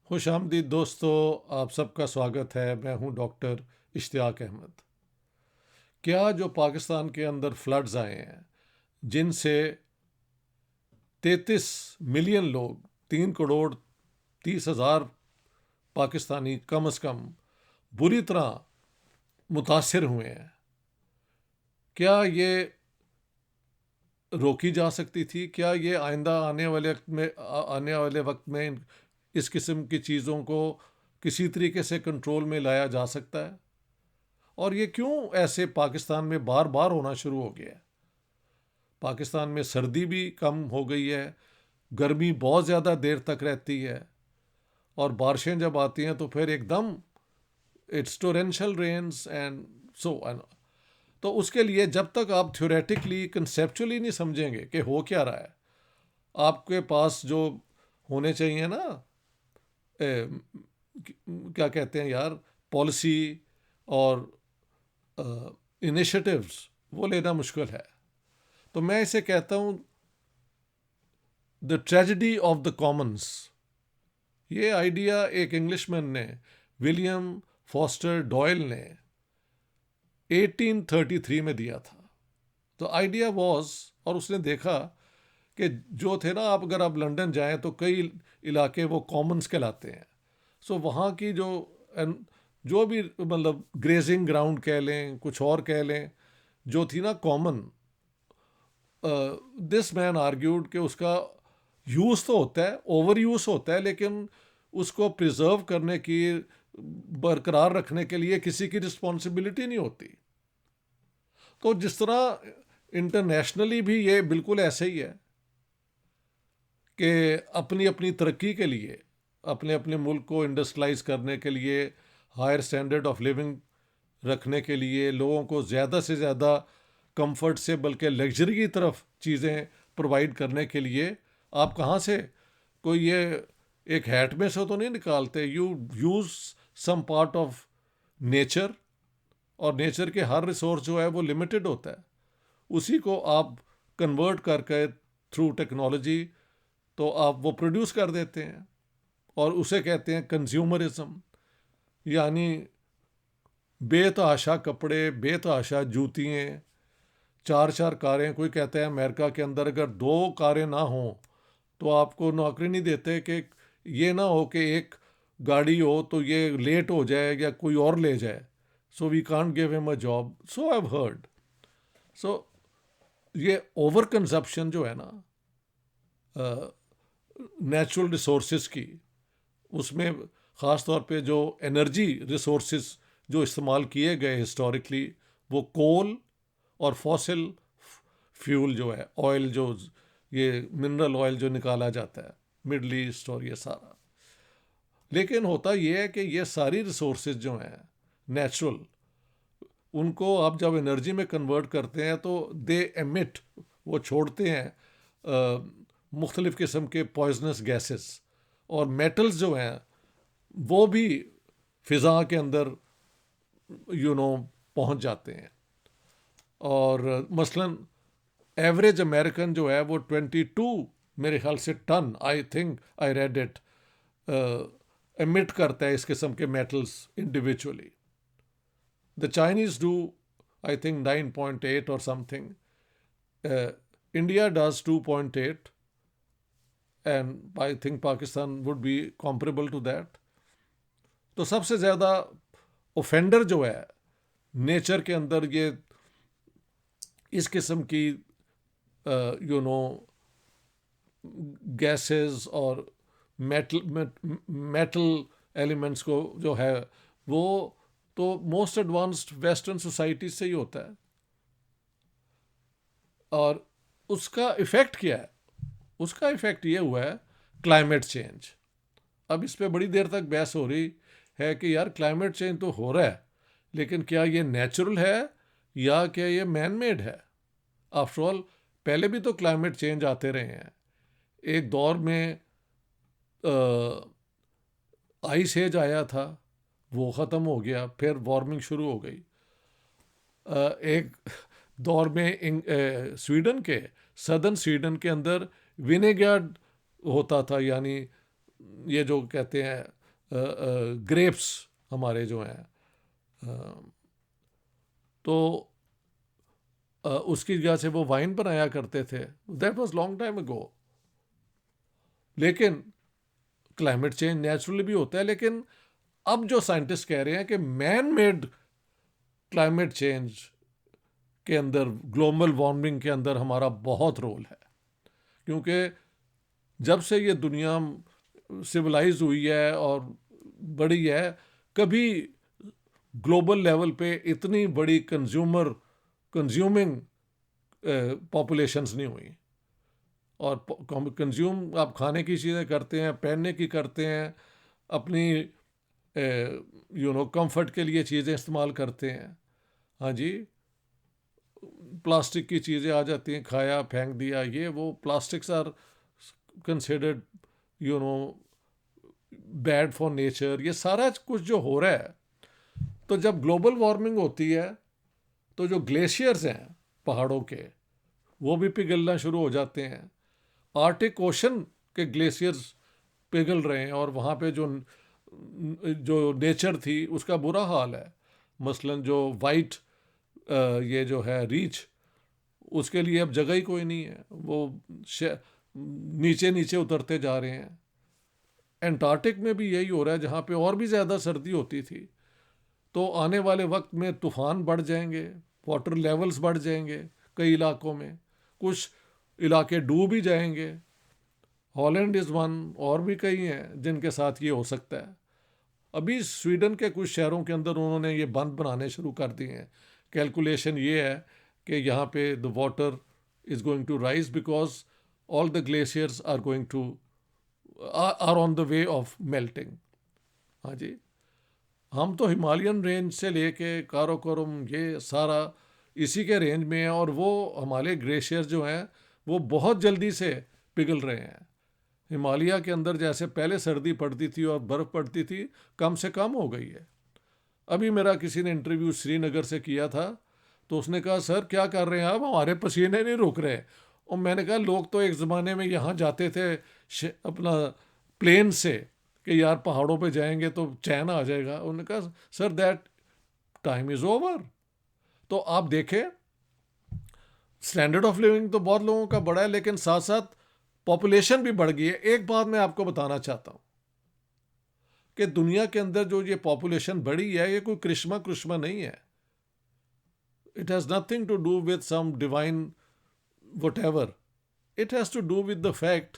खुशामदीद दोस्तों, आप सबका स्वागत है। मैं हूं डॉक्टर इश्तियाक अहमद। क्या जो पाकिस्तान के अंदर फ्लड्स आए हैं, जिनसे 33 मिलियन लोग, 3 करोड़ 30 हज़ार पाकिस्तानी कम से कम बुरी तरह मुतासर हुए हैं, क्या ये रोकी जा सकती थी? क्या ये आइंदा आने वाले वक्त में इस किस्म की चीज़ों को किसी तरीके से कंट्रोल में लाया जा सकता है? और ये क्यों ऐसे पाकिस्तान में बार बार होना शुरू हो गया है? पाकिस्तान में सर्दी भी कम हो गई है, गर्मी बहुत ज़्यादा देर तक रहती है, और बारिशें जब आती हैं तो फिर एकदम it's torrential rains and so. तो उसके लिए जब तक आप थ्योरेटिकली कंसेप्चुअली नहीं समझेंगे कि हो क्या रहा है, आपके पास जो होने चाहिए ना, क्या कहते हैं यार, पॉलिसी और इनिशिएटिव्स, वो लेना मुश्किल है। तो मैं इसे कहता हूँ the tragedy of the Commons. ये आइडिया एक इंग्लिशमैन ने, विलियम फॉस्टर डॉयल ने 1833 में दिया था। तो आइडिया वॉज, और उसने देखा कि जो थे ना, आप अगर आप लंदन जाएं तो कई इलाके वो कॉमन्स कहलाते हैं। सो वहाँ की जो भी मतलब ग्रेजिंग ग्राउंड कह लें, कुछ और कह लें, जो थी ना कॉमन, दिस मैन आर्ग्यूड कि उसका यूज़ तो होता है, ओवर यूज़ होता है, लेकिन उसको प्रिजर्व करने की, बरकरार रखने के लिए किसी की रिस्पॉन्सिबिलिटी नहीं होती। तो जिस तरह इंटरनेशनली भी ये बिल्कुल ऐसे ही है कि अपनी अपनी तरक्की के लिए, अपने अपने मुल्क को इंडस्ट्रियलाइज करने के लिए, हायर स्टैंडर्ड ऑफ लिविंग रखने के लिए, लोगों को ज़्यादा से ज़्यादा कंफर्ट से बल्कि लग्जरी की तरफ चीज़ें प्रोवाइड करने के लिए, आप कहाँ से कोई ये एक हैट में से तो नहीं निकालते। You use some part of nature, और नेचर के हर रिसोर्स जो है वो लिमिटेड होता है, उसी को आप कन्वर्ट करके थ्रू टेक्नोलॉजी तो आप वो प्रोड्यूस कर देते हैं, और उसे कहते हैं कंज्यूमरिज्म। यानी बेतहाशा कपड़े, बेतहाशा जूतियाँ, चार चार कारें। कोई कहता है अमेरिका के अंदर अगर 2 कारें ना हों तो आपको नौकरी नहीं देते, कि ये ना हो कि एक गाड़ी हो तो ये लेट हो जाए या कोई और ले जाए, so we can't give him a job, so I have heard. So ये ओवर कंजप्शन जो है ना नेचुरल रिसोर्सेज की, उसमें ख़ास तौर पे जो एनर्जी रिसोर्सेज जो इस्तेमाल किए गए हिस्टोरिकली, वो कोल और फॉसिल फ्यूल जो है, ऑयल, जो ये मिनरल ऑयल जो निकाला जाता है मिडल ईस्ट और ये सारा। लेकिन होता ये है कि ये सारी रिसोर्सेज जो हैं नेचुरल, उनको आप जब एनर्जी में कन्वर्ट करते हैं तो दे एमिट, वो छोड़ते हैं मुख्तलिफ़ किस्म के पॉइजनस गैसेस, और मेटल्स जो हैं वो भी फिज़ा के अंदर पहुंच जाते हैं। और मसलन एवरेज अमेरिकन जो है वो 22, मेरे ख्याल से tonne, I think I read it, emit करता है इस किस्म के metals individually. The Chinese do I think 9.8 और something, India does 2.8, and I think Pakistan would be comparable to that. तो सबसे ज़्यादा ओफेंडर जो है नेचर के अंदर, ये इस किस्म की गैसेस और मेटल एलिमेंट्स को जो है, वो तो मोस्ट एडवांस्ड वेस्टर्न सोसाइटी से ही होता है। और उसका इफ़ेक्ट क्या है? उसका इफ़ेक्ट ये हुआ है क्लाइमेट चेंज। अब इस पर बड़ी देर तक बहस हो रही है कि यार क्लाइमेट चेंज तो हो रहा है, लेकिन क्या ये नेचुरल है या क्या ये मैन मेड है? आफ्टर ऑल पहले भी तो क्लाइमेट चेंज आते रहे हैं। एक दौर में आइस एज आया था, वो ख़त्म हो गया, फिर वार्मिंग शुरू हो गई। एक दौर में स्वीडन के, सदर्न स्वीडन के अंदर विनेगार्ड होता था, यानी ये जो कहते हैं ग्रेप्स हमारे जो हैं, तो उसकी वजह से वो वाइन बनाया करते थे। That was long time ago. लेकिन क्लाइमेट चेंज नेचुरली भी होता है, लेकिन अब जो साइंटिस्ट कह रहे हैं कि मैन मेड क्लाइमेट चेंज के अंदर, ग्लोबल वार्मिंग के अंदर हमारा बहुत रोल है। क्योंकि जब से ये दुनिया सिविलाइज हुई है और बड़ी है, कभी ग्लोबल लेवल पे इतनी बड़ी कंज्यूमिंग पॉपुलेशंस नहीं हुई। और कंज्यूम आप खाने की चीज़ें करते हैं, पहनने की करते हैं, अपनी कंफर्ट के लिए चीज़ें इस्तेमाल करते हैं। हाँ जी, प्लास्टिक की चीज़ें आ जाती हैं, खाया फेंक दिया, ये वो, plastics are considered you know bad for nature. ये सारा कुछ जो हो रहा है, तो जब ग्लोबल वार्मिंग होती है तो जो ग्लेशियर्स हैं पहाड़ों के, वो भी पिघलना शुरू हो जाते हैं। आर्टिक ओशन के ग्लेशियर्स पिघल रहे हैं और वहाँ पे जो जो नेचर थी उसका बुरा हाल है। मसलन जो वाइट ये जो है रीच, उसके लिए अब जगह ही कोई नहीं है, वो नीचे नीचे उतरते जा रहे हैं। एंटार्क्टिक में भी यही हो रहा है, जहाँ पे और भी ज़्यादा सर्दी होती थी। तो आने वाले वक्त में तूफ़ान बढ़ जाएंगे, वाटर लेवल्स बढ़ जाएंगे कई इलाकों में, कुछ इलाके डूब ही जाएंगे। हॉलैंड इज़ वन, और भी कई हैं जिनके साथ ये हो सकता है। अभी स्वीडन के कुछ शहरों के अंदर उन्होंने ये बंद बनाने शुरू कर दिए हैं। कैलकुलेशन ये है कि यहाँ पे the water is going to rise because all the glaciers are going to are on the way of melting. हाँ जी, हम तो हिमालयन रेंज से लेके काराकोरम ये सारा इसी के रेंज में है, और वो हमारे ग्लेशियर जो हैं वो बहुत जल्दी से पिघल रहे हैं। हिमालय के अंदर जैसे पहले सर्दी पड़ती थी और बर्फ़ पड़ती थी, कम से कम हो गई है। अभी मेरा किसी ने इंटरव्यू श्रीनगर से किया था, तो उसने कहा सर क्या कर रहे हैं आप, हमारे पसीने नहीं रुक रहे। और मैंने कहा लोग तो एक ज़माने में यहाँ जाते थे अपना प्लेन से कि यार पहाड़ों पे जाएंगे तो चैन आ जाएगा। उन्होंने कहा sir that time is over. तो आप देखें, स्टैंडर्ड ऑफ लिविंग तो बहुत लोगों का बढ़ा है, लेकिन साथ साथ पॉपुलेशन भी बढ़ गई है। एक बात मैं आपको बताना चाहता हूँ कि दुनिया के अंदर जो ये पॉपुलेशन बढ़ी है, ये कोई कृष्मा नहीं है। It has nothing to do with some divine what, it has to do with the fact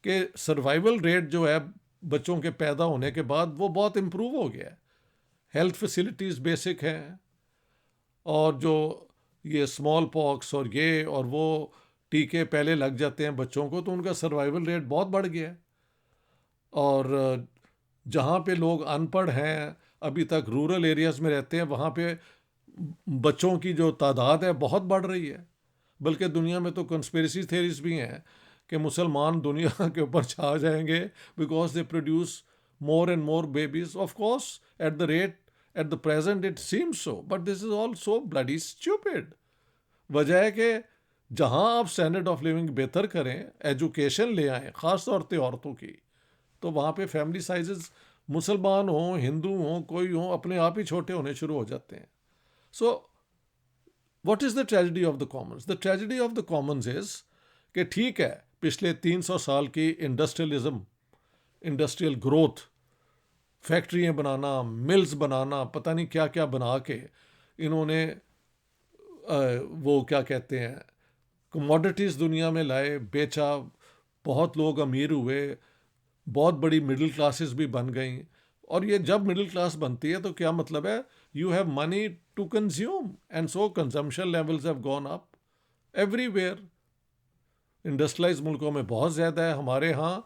कि सर्वाइवल रेट जो है बच्चों के पैदा होने के बाद वो बहुत इम्प्रूव हो गया है। हेल्थ फैसिलिटीज़ बेसिक हैं, और जो ये स्मॉल पॉक्स और ये और वो टीके पहले लग जाते हैं बच्चों को, तो उनका सर्वाइवल रेट बहुत बढ़ गया है। और जहाँ पे लोग अनपढ़ हैं, अभी तक रूरल एरियाज़ में रहते हैं, वहाँ पे बच्चों की जो तादाद है बहुत बढ़ रही है। बल्कि दुनिया में तो कंस्पिरेसी थेरीज भी हैं कि मुसलमान दुनिया के ऊपर छा जाएंगे because they produce more and more babies. Of course at the present it seems so, but this is all so bloody stupid. वजह है कि जहाँ आप स्टैंडर्ड ऑफ लिविंग बेहतर करें, एजुकेशन ले आएँ, ख़ास तौर पे औरतों की, तो वहाँ पे फैमिली साइजेस मुसलमान हों, हिंदू हों, कोई हों, अपने आप ही छोटे होने शुरू हो जाते हैं। So what is the tragedy of the Commons? The tragedy of the Commons is कि ठीक है, पिछले 300 साल की इंडस्ट्रियलिज्म, इंडस्ट्रियल ग्रोथ, फैक्ट्रियाँ बनाना, मिल्स बनाना, पता नहीं क्या क्या बना के इन्होंने वो क्या कहते हैं कमोडिटीज़ दुनिया में लाए, बेचा, बहुत लोग अमीर हुए, बहुत बड़ी मिडिल क्लासेस भी बन गई। और ये जब मिडिल क्लास बनती है तो क्या मतलब है, you have money to consume, and so consumption levels have gone up everywhere. Industrialise मुल्कों में बहुत ज़्यादा है, हमारे यहाँ।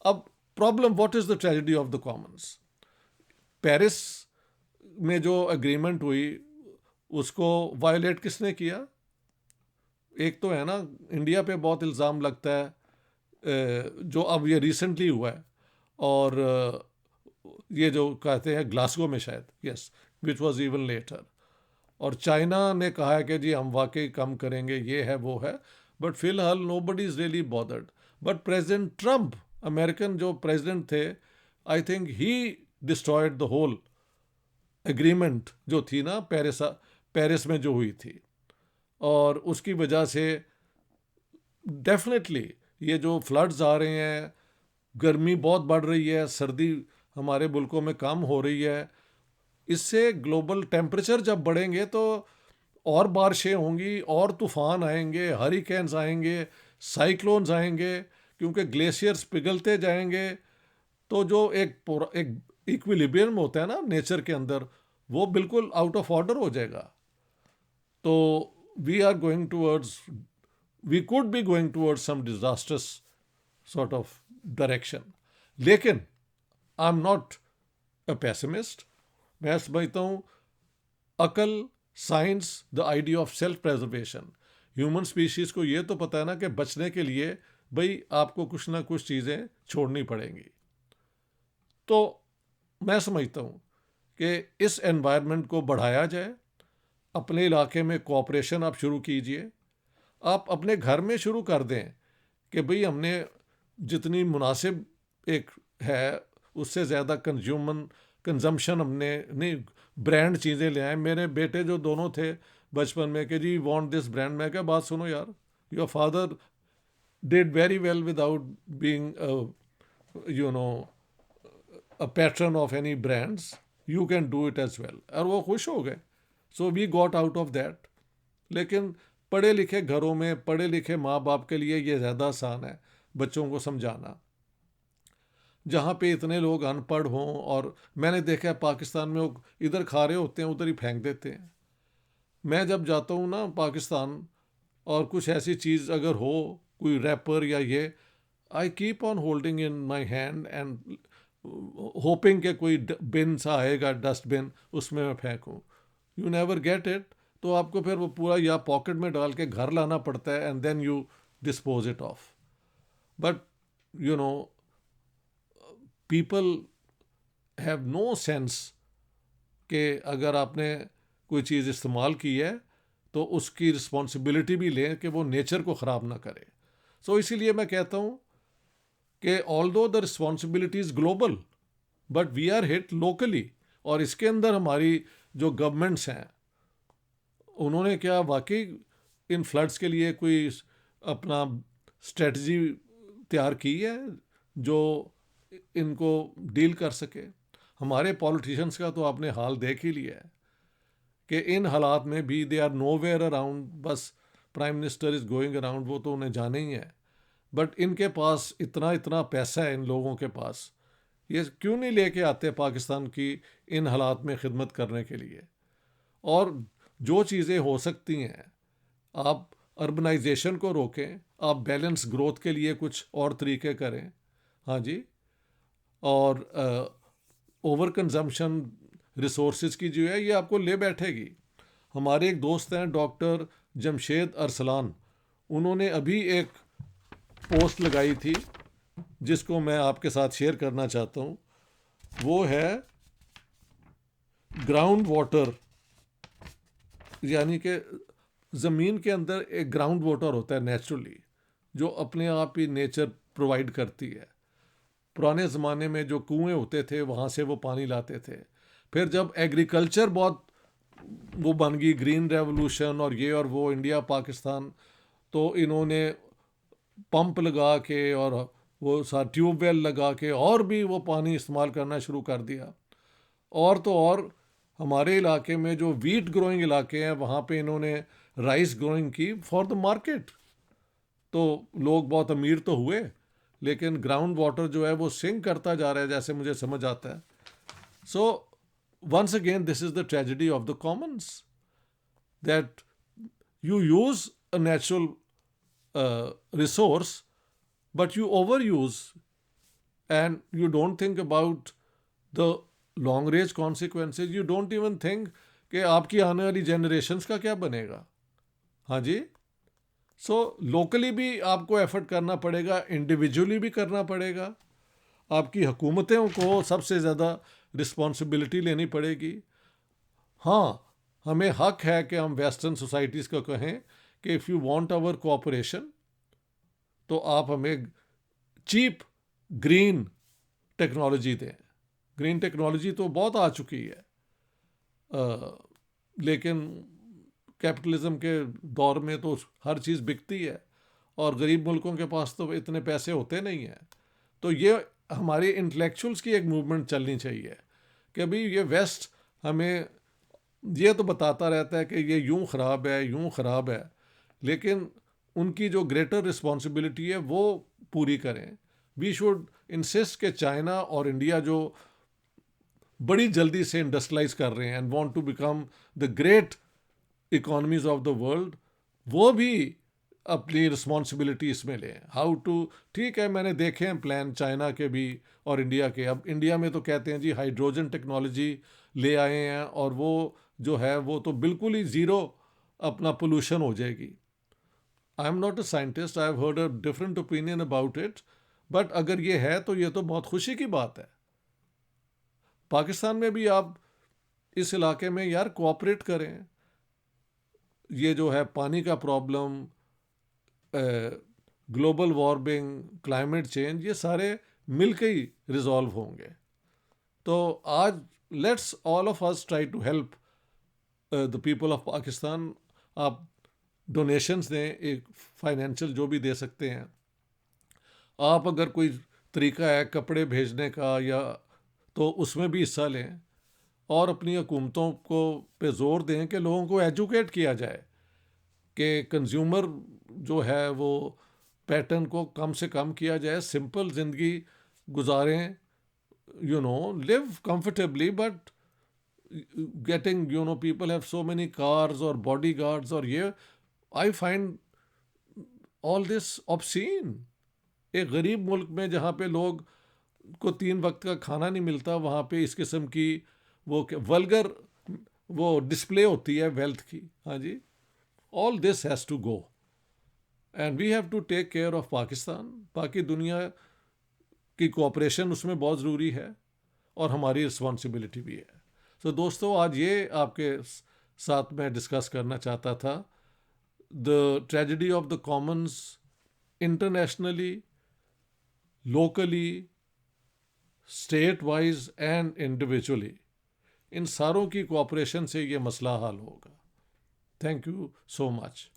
अब problem, what is the tragedy of the commons? Paris में जो एग्रीमेंट हुई उसको वायलेट किसने किया? एक तो है ना, इंडिया पे बहुत इल्ज़ाम लगता है, जो अब ये रिसेंटली हुआ है, और ये जो कहते हैं ग्लासगो में शायद, yes, which was even later. और चाइना ने कहा है कि जी हम वाकई कम करेंगे, ये है वो है, बट फिलहाल nobody is really bothered. But president Trump, American जो प्रेजिडेंट थे, I think he destroyed the whole agreement जो थी ना पेरिस में जो हुई थी, और उसकी वजह से डेफिनेटली ये जो फ्लड्स आ रहे हैं, गर्मी बहुत बढ़ रही है, सर्दी हमारे मुल्कों में कम हो रही है, इससे ग्लोबल टेम्परेचर जब बढ़ेंगे तो और बारिशें होंगी, और तूफान आएंगे, हरिकेन्स आएंगे, साइक्लोन्स आएंगे, क्योंकि ग्लेशियर्स पिघलते जाएंगे। तो जो एक इक्विलिब्रियम होता है ना नेचर के अंदर, वो बिल्कुल आउट ऑफ ऑर्डर हो जाएगा। तो we are going towards we could be going towards some disasters sort of direction. लेकिन I am not a pessimist. मैं समझता हूँ अकल, science, the idea of self preservation, human species को ये तो पता है ना कि बचने के लिए भाई आपको कुछ ना कुछ चीज़ें छोड़नी पड़ेंगी। तो मैं समझता हूँ कि इस एनवायरनमेंट को बढ़ाया जाए। अपने इलाके में कोऑपरेशन आप शुरू कीजिए। आप अपने घर में शुरू कर दें कि भाई हमने जितनी मुनासिब एक है उससे ज़्यादा कंजम्पशन हमने नहीं, ब्रांड चीज़ें ले आए। मेरे बेटे जो दोनों थे बचपन में कि जी वांट दिस ब्रांड, मैं क्या बात सुनो यार, your father did very well without being you know a pattern of any brands, you can do it as well. और वो खुश हो गए। So we got out of that. लेकिन पढ़े लिखे घरों में पढ़े लिखे माँ बाप के लिए ये ज़्यादा आसान है बच्चों को समझाना। जहाँ पे इतने लोग अनपढ़ हों, और मैंने देखा है पाकिस्तान में वो इधर खा रहे होते हैं उधर ही फेंक देते हैं। मैं जब जाता हूँ ना पाकिस्तान, और कुछ ऐसी चीज़ अगर हो, कोई रैपर या ये, I keep on holding in my hand and hoping के कोई बिन सा आएगा, डस्टबिन, उसमें मैं फेंकूँ। You never get it. तो आपको फिर वो पूरा या पॉकेट में डाल के घर लाना पड़ता है, and then you dispose it of. But you know people have no sense कि अगर आपने कोई चीज़ इस्तेमाल की है तो उसकी रिस्पॉन्सिबिलिटी भी लें कि वो नेचर को ख़राब ना करे। सो इसीलिए मैं कहता हूँ कि although the responsibility is global but we are hit locally. और इसके अंदर हमारी जो गवर्नमेंट्स हैं, उन्होंने क्या वाकई इन फ्लड्स के लिए कोई अपना स्ट्रेटजी तैयार की है जो इनको डील कर सके? हमारे पॉलिटिशियंस का तो आपने हाल देख ही लिया है कि इन हालात में भी दे आर नोवेयर अराउंड। बस prime minister is going around, वो तो उन्हें जाने ही है। बट इनके पास इतना इतना पैसा है, इन लोगों के पास, ये क्यों नहीं लेके आते पाकिस्तान की इन हालात में खिदमत करने के लिए? और जो चीज़ें हो सकती हैं, आप अर्बनाइजेशन को रोकें, आप बैलेंस ग्रोथ के लिए कुछ और तरीके करें। हाँ जी। और ओवर कंजम्पशन रिसोर्सेज की जो है ये आपको ले बैठेगी। हमारे एक दोस्त हैं डॉक्टर जमशेद अरसलान, उन्होंने अभी एक पोस्ट लगाई थी जिसको मैं आपके साथ शेयर करना चाहता हूँ। वो है ग्राउंड वाटर, यानी कि ज़मीन के अंदर एक ग्राउंड वाटर होता है नेचुरली, जो अपने आप ही नेचर प्रोवाइड करती है। पुराने ज़माने में जो कुएं होते थे वहाँ से वो पानी लाते थे। फिर जब एग्रीकल्चर बहुत वो बन गई, ग्रीन रेवोल्यूशन और ये और वो, इंडिया पाकिस्तान, तो इन्होंने पंप लगा के और वो ट्यूबवेल लगा के और भी वो पानी इस्तेमाल करना शुरू कर दिया। और तो और हमारे इलाके में जो वीट ग्रोइंग इलाके हैं वहाँ पे इन्होंने राइस ग्रोइंग की फॉर द मार्केट। तो लोग बहुत अमीर तो हुए, लेकिन ग्राउंड वाटर जो है वो सिंक करता जा रहा है, जैसे मुझे समझ आता है। So once again this is the tragedy of the commons, that you use a natural resource but you overuse and you don't think about the long range consequences. You don't even think कि आपकी आने वाली generations का क्या बनेगा। हाँ जी। सो locally भी आपको एफर्ट करना पड़ेगा, इंडिविजुअली भी करना पड़ेगा। आपकी हुकूमतों को सबसे ज़्यादा रिस्पॉन्सिबिलिटी लेनी पड़ेगी। हाँ, हमें हक है कि हम वेस्टर्न सोसाइटीज़ को कहें कि if you want our cooperation तो आप हमें चीप ग्रीन टेक्नोलॉजी दें। ग्रीन टेक्नोलॉजी तो बहुत आ चुकी है, लेकिन कैपिटलिज्म के दौर में तो हर चीज़ बिकती है और गरीब मुल्कों के पास तो इतने पैसे होते नहीं हैं। तो ये हमारी इंटेलेक्चुअल्स की एक मूवमेंट चलनी चाहिए कि अभी ये वेस्ट हमें ये तो बताता रहता है कि ये यूं ख़राब है, यूं ख़राब है, लेकिन उनकी जो ग्रेटर रिस्पॉन्सिबिलिटी है वो पूरी करें। वी शुड इंसिस्ट कि चाइना और इंडिया जो बड़ी जल्दी से इंडस्ट्रियलाइज कर रहे हैं and want to become the great economies of the world, वो भी अपनी रिस्पॉन्सिबिलिटी इसमें लें। हाउ टू, ठीक है, मैंने देखे हैं प्लान चाइना के भी और इंडिया के। अब इंडिया में तो कहते हैं जी हाइड्रोजन टेक्नोलॉजी ले आए हैं और वो जो है वो तो बिल्कुल ही ज़ीरो अपना पोल्यूशन हो जाएगी। आई am not a scientist, I have heard a different opinion about it, but अगर ये है तो ये तो बहुत खुशी की बात है। पाकिस्तान में भी आप इस इलाके में यार कोऑपरेट करें। ये जो है पानी का problem, global warming, climate change, ये सारे मिलकर ही रिजॉल्व होंगे। तो आज let's all of us try to help the people of Pakistan. आप डोनेशंस दें, एक फाइनेंशियल जो भी दे सकते हैं आप। अगर कोई तरीका है कपड़े भेजने का या, तो उसमें भी हिस्सा लें और अपनी हुकूमतों को पे ज़ोर दें कि लोगों को एजुकेट किया जाए कि कंज्यूमर जो है वो पैटर्न को कम से कम किया जाए, सिंपल ज़िंदगी गुजारें, you know, live comfortably, but getting, you know, people have so many cars और बॉडी गार्ड्स और ये, I find all this obscene. एक गरीब मुल्क में जहाँ पे लोग को 3 वक्त का खाना नहीं मिलता, वहाँ पे इस किस्म की वो वल्गर वो डिस्प्ले होती है वेल्थ की। हाँ जी, all this has to go and we have to take care of Pakistan. बाकी दुनिया की कोऑपरेशन उसमें बहुत ज़रूरी है और हमारी रिस्पॉन्सिबिलिटी भी है। तो दोस्तों, आज ये आपके साथ मैं डिस्कस करना चाहता था, the tragedy of the commons internationally, locally, state wise and individually. इन सारों की कोऑपरेशन से ये मसला हल होगा। Thank you so much.